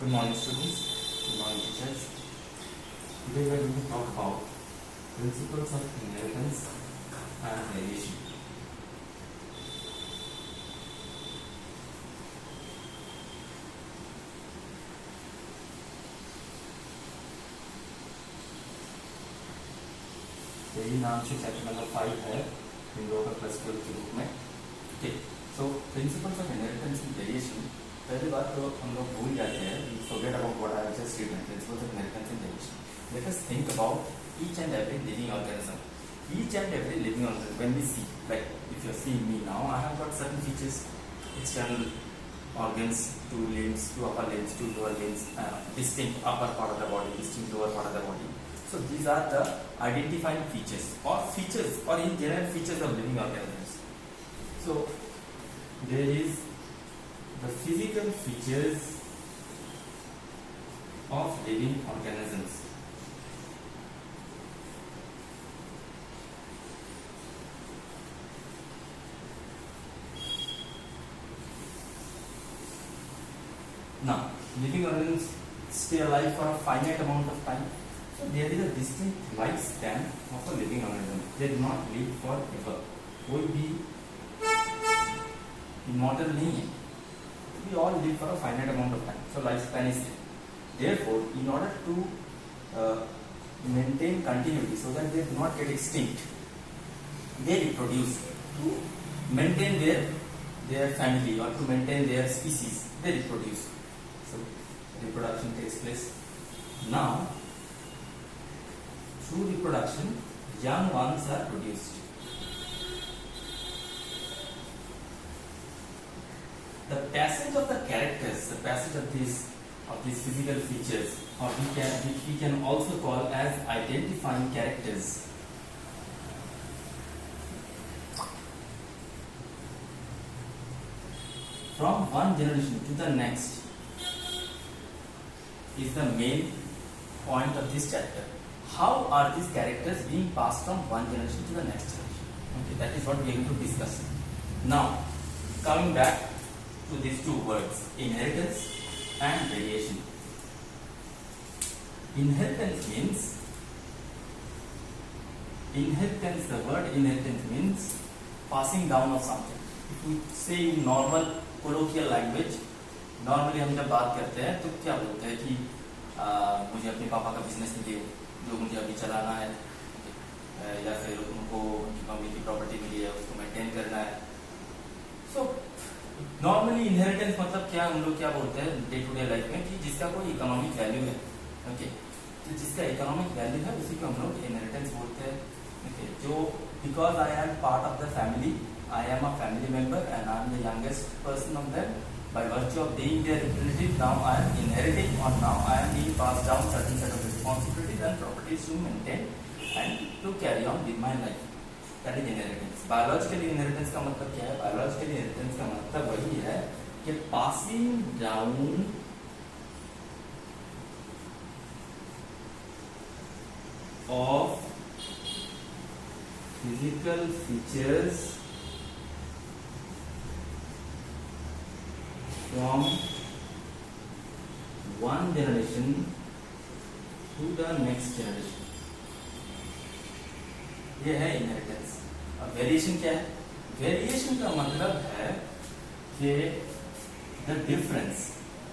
Good morning, students. Good morning, teachers. Today we are going to talk about principles of inheritance and variation. यही नाम से chapter number 5 है इन लोगों का plus 12 के रूप में. Okay, so principles of inheritance and variation. पहली बात तो हम लोग भूल जाते हैं, forget about what I just said, principles of inheritance and variation. Let us think about each and every living organism. Each and every living organism, when we see, like if you see me now, I have got certain features, external organs, 2 limbs, 2 upper limbs, 2 lower limbs, distinct upper part of the body, distinct lower part of the body. So these are the identifying features or in general features of living organisms. So there is the physical features of living organisms. Now, living organisms stay alive for a finite amount of time. So there is a distinct lifespan of a living organism. They do not live forever. कोई भी immortal नहीं है. We all live for a finite amount of time. So lifespan is there. Therefore, in order to maintain continuity so that they do not get extinct, they reproduce to maintain their family or to maintain their species. They reproduce. So reproduction takes place. Now, through reproduction, young ones are produced. The passage of the characters, the passage of these physical features, or which we can also call as identifying characters, from one generation to the next is the main point of this chapter. How are these characters being passed from one generation to the next generation? Okay, that is what we are going to discuss. Now, coming back to these 2 words, inheritance and variation. Inheritance, the word inheritance means passing down of something. If we say in normal colloquial language, normally हम जब बात करते हैं तो क्या बोलते हैं कि मुझे अपने पापा का बिजनेस मिले जो मुझे अभी चलाना है, या फिर उनको उनकी मम्मी की प्रॉपर्टी मिली है उसको मेंटेन करना है. सो नॉर्मली इनहेरिटेंस मतलब क्या, हम लोग क्या बोलते हैं डे टू डे लाइफ में कि जिसका कोई इकोनॉमिक वैल्यू है. ओके, तो जिसका इकोनॉमिक वैल्यू है उसी को हम लोग इनहेरिटेंस बोलते हैं. ओके, जो because I am part of the family, I am a family member and I am the youngest person of them, by virtue of being their representative, now I am inheriting or now I am being passed down certain set of responsibilities and properties to maintain and to carry on with my life. That is inheritance. Biological inheritance का मतलब क्या है? Biological inheritance का मतलब वही है कि passing down of physical features from one generation to the next generation. ये है इनहेरिटेंस. अब वेरिएशन क्या है? वेरिएशन का मतलब है कि the difference.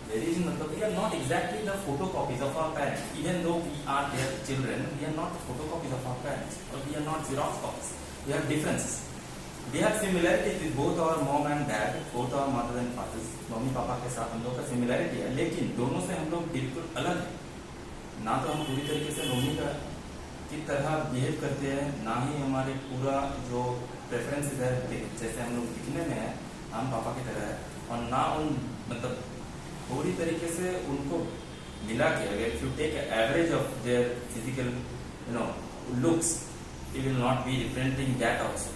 Variation मतलब we are not exactly the photocopies of our parents. Even though we are their children, we are not the photocopies of our parents, or we are not Xerox copies. We have differences. We have similarities with both our mom and dad, both our mother and fathers. Mummy papa के साथ हम लोग का similarity है, लेकिन दोनों से हम लोग बिल्कुल अलग हैं. ना तो हम पूरी तरीके से मम्मी का की तरह बिहेव करते हैं, ना ही हमारे पूरा जो प्रेफरेंसेस है जैसे हम लोग दिखने में है हम पापा की तरह है, और ना उन मतलब पूरी तरीके से उनको मिला के अगर if you take an average of their physical looks, you will not be representing that also.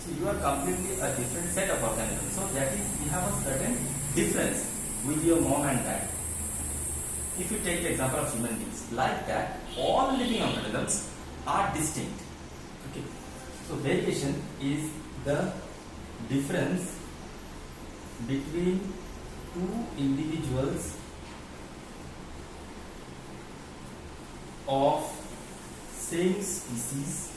So you are completely a different set of organisms. So that is, you have a certain difference with your mom and dad. If you take the example of human beings, like that, all living organisms are distinct. Okay. So variation is the difference between two individuals of same species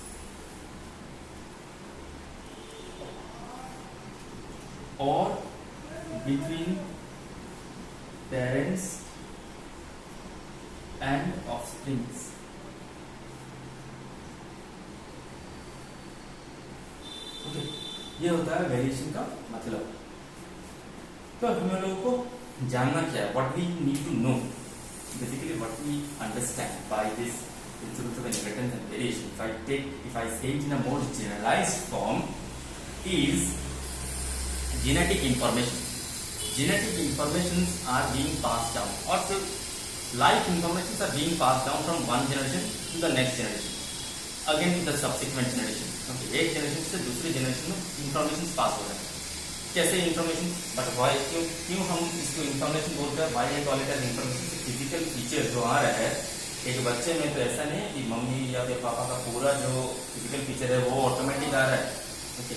or between parents and offsprings. Okay, ये होता है variation का मतलब। तो हम लोगों को जानना क्या है, what we need to know, basically what we understand by this principles of inheritance and variation. If I say it in a more generalized form, is genetic information. Genetic informations are being passed down, or so life informations are being passed down from one generation to the next generation, again to the subsequent generation. Okay, एक generation से दूसरी generation में information pass हो रहा है। कैसे information, but why, क्यों हम इसको इंफॉर्मेशन बोलते हैं, why I call it as information. Physical feature जो आ रहा है एक बच्चे में, तो ऐसा नहीं है कि मम्मी या फिर पापा का पूरा जो फिजिकल फीचर है वो ऑटोमेटिक आ रहा है। ओके,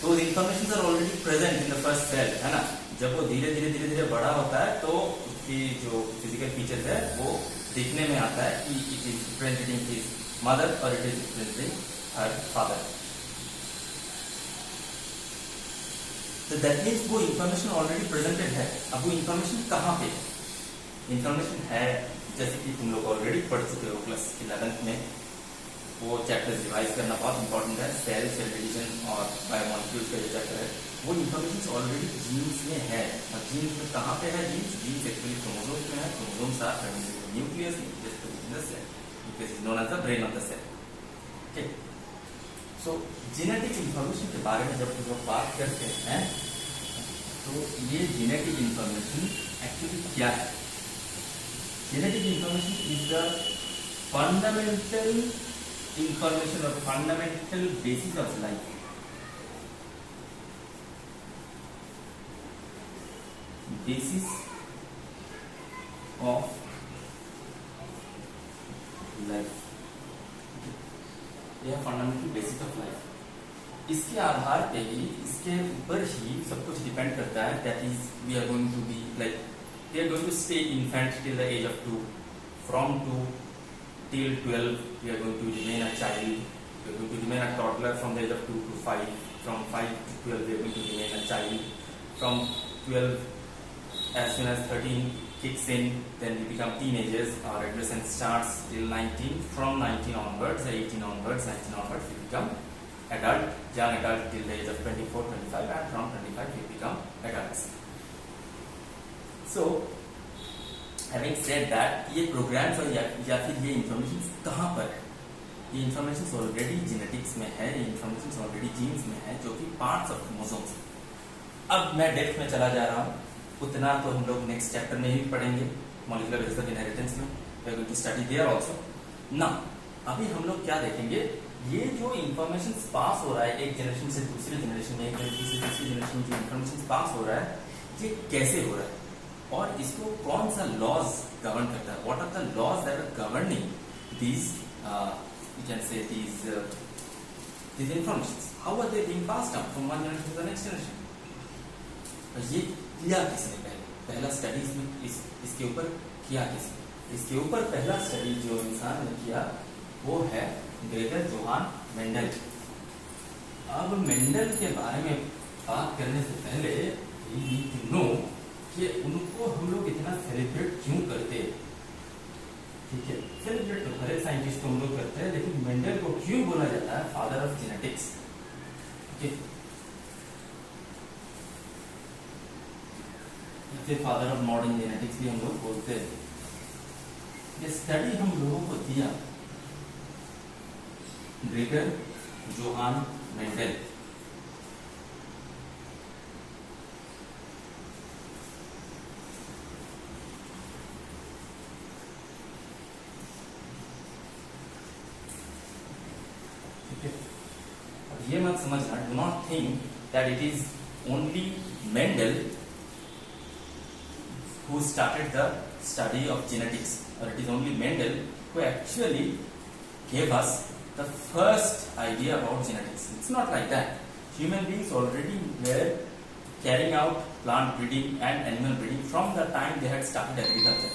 तो information are already present in the first cell, है ना। जब वो धीरे धीरे बड़ा होता है तो उसकी जो फिजिकल फीचर है वो दिखने में आता है कि it is representing his mother और it is representing her father. तो दैट मीन्स वो इंफॉर्मेशन ऑलरेडी प्रेजेंटेड है। अब वो इंफॉर्मेशन कहाँ पे इंफॉर्मेशन है, जैसे कि तुम लोग ऑलरेडी पढ़ चुके हो क्लास 11th में, वो चैप्टर रिवाइज करना बहुत इंपॉर्टेंट है। सेल डिवीजन और बायोमोलिक्यूल्स का जो चैप्टर है, वो इंफॉर्मेशन ऑलरेडी जीन्स में है। और जीन्स में कहाँ पे है, जीन्स एक्चुअली क्रोमोसोम्स में है। Chromosomes are nucleus, nucleus is known as the brain of the cell. Okay, so genetic information के बारे में जब हम लोग बात करते हैं, तो ये जेनेटिक इंफॉर्मेशन एक्चुअली क्या है। Genetic information is the fundamental information or fundamental basis of life. Basis of life. यह फंडामेंटल बेसिस ऑफ लाइफ। इसके आधार पे ही, इसके ऊपर ही सब कुछ डिपेंड करता है। That is we are going to be like we are going to stay infant till the age of 2, from 2 till 12 we are going to remain a child, we are going to remain a toddler from the age of 2 to 5, from 5 to 12 we are going to remain a child, from 12 as soon as 13 kicks in, then we become teenagers, our adolescence starts till 19, from 19 onwards, 18 onwards, 19 onwards we become adult, young adult till the age of 24, 25, and from 25 we become adults. So, having said that, ये programmes और या फिर ये information कहाँ पर है, ये information already genetics में है, ये इंफॉर्मेशन ऑलरेडी जीन्स में है, जो कि पार्ट्स ऑफ क्रोमोसोम्स। अब मैं डेप्थ में चला जा रहा हूँ, उतना तो हम लोग नेक्स्ट चैप्टर में ही पढ़ेंगे, मॉलिक्यूलर बेसिस ऑफ इनहेरिटेंस में, we are going to study there also. ना, अभी हम लोग क्या देखेंगे, ये जो इंफॉर्मेशन पास हो रहा है एक जनरेशन से दूसरी जनरेशन में, एक जनरेशन से दूसरी जनरेशन में जो इंफॉर्मेशन पास हो रहा है, ये कैसे हो रहा है और इसको कौन सा लॉज गवर्न करता है, what are the laws that are governing these you can say these informations, how are they being passed down from one generation to the next generation. ये किया किसने पहला स्टडीज में इसके ऊपर किया किसने, इसके ऊपर पहला स्टडी जो इंसान ने किया वो है ग्रेगर जोहान मेंडल। अब मेंडल के बारे में बात करने से पहले यू नीड टू नो कि उनको हम लोग इतना सेलिब्रेट क्यों करते हैं। ठीक है, सेलिब्रेट तो हर एक साइंटिस्ट को हम लोग करते हैं, लेकिन मेंडल को क्यों बोला जाता है फादर ऑफ जेनेटिक्स। ओके, फिर फादर ऑफ मॉडर्न जेनेटिक्स भी हम लोग बोलते हैं। ये स्टडी हम लोगों को दिया ग्रेगर जोहान मेंडल। ये मत समझना, do not think that it is only Mendel who started the study of genetics, or it is only Mendel who actually gave us the first idea about genetics. It's not like that. Human beings already were carrying out plant breeding and animal breeding from the time they had started agriculture.